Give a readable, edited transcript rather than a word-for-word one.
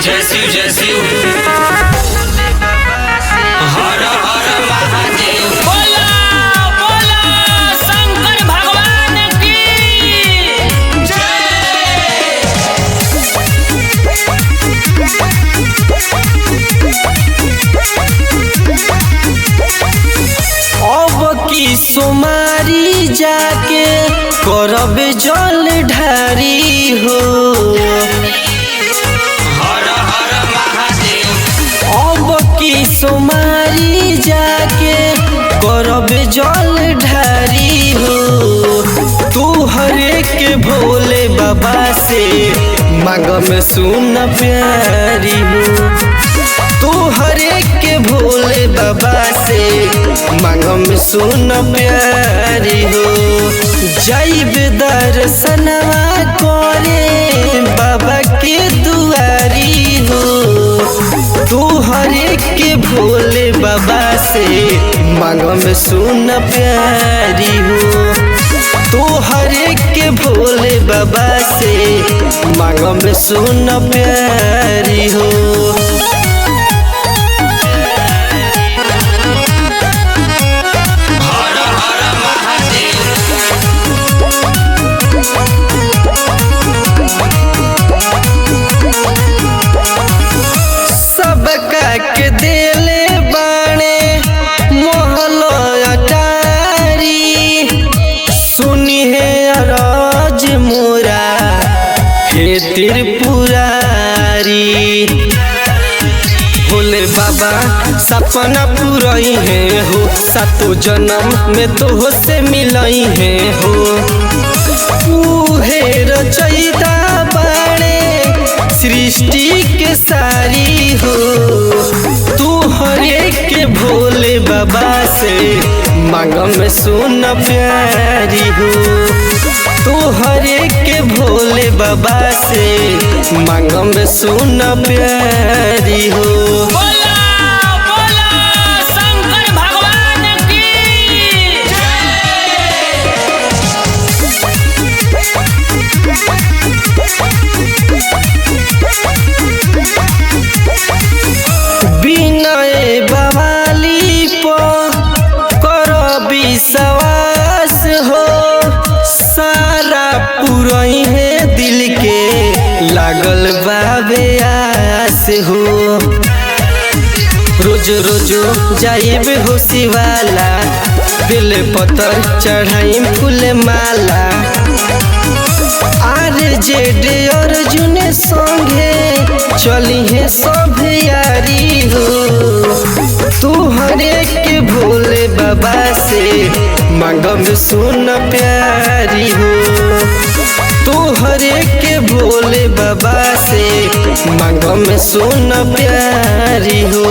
जय शिव जय शिव हर हर महादेव। बोला बोला शंकर भगवान की जय। अब की सोमारी जाके करब जल ढारी हो। हर हर महादेव। अब की सोमारी जाके करब जल ढारी हो। तू हरे के भोले बाबा से मांग में सुन प्यारी हो। तू हरे के भोले बाबा से मांग में सुन प्यारी हो। जाइब दर्शनवा करे बाबा के दुआरी हो। तू हरे के भोले बाबा से मांग में सुन प्यारी हो। तू हरे के भोले बाबा से मांग में सुन प्यारी हो। हर हर महादेव। सबका के देले बाणे मोहल अटारी। सुनी है अरज मोरा हे त्रिपुरारी। भोले बाबा सपना पूरई है हो। सातो जन्म में तो हो से मिलई है हो। उहे रचयिता बाणे सृष्टि के सारी हो। तू हरे के भोले बाबा से मांग में सुन प्यारी हो। तू हरे के भोले बाबा से मांग में सुन प्यारी हो। बोला बोला शंकर भगवान की बिनय बवाली कर विश्वास हो। सारा पुरई है दिल के लागल बाबे आस हो। रोज रोज जाइब हो शिवाला बेल पतर चढ़ाई फूल माला। आर जेड अर्जुन संगे चली है सब यारी हो। तू हरे के भोले बाबा से मांग में सुन प्यारी हो। तू हरे के भोले बाबा से मांग में सुन प्यारी हो।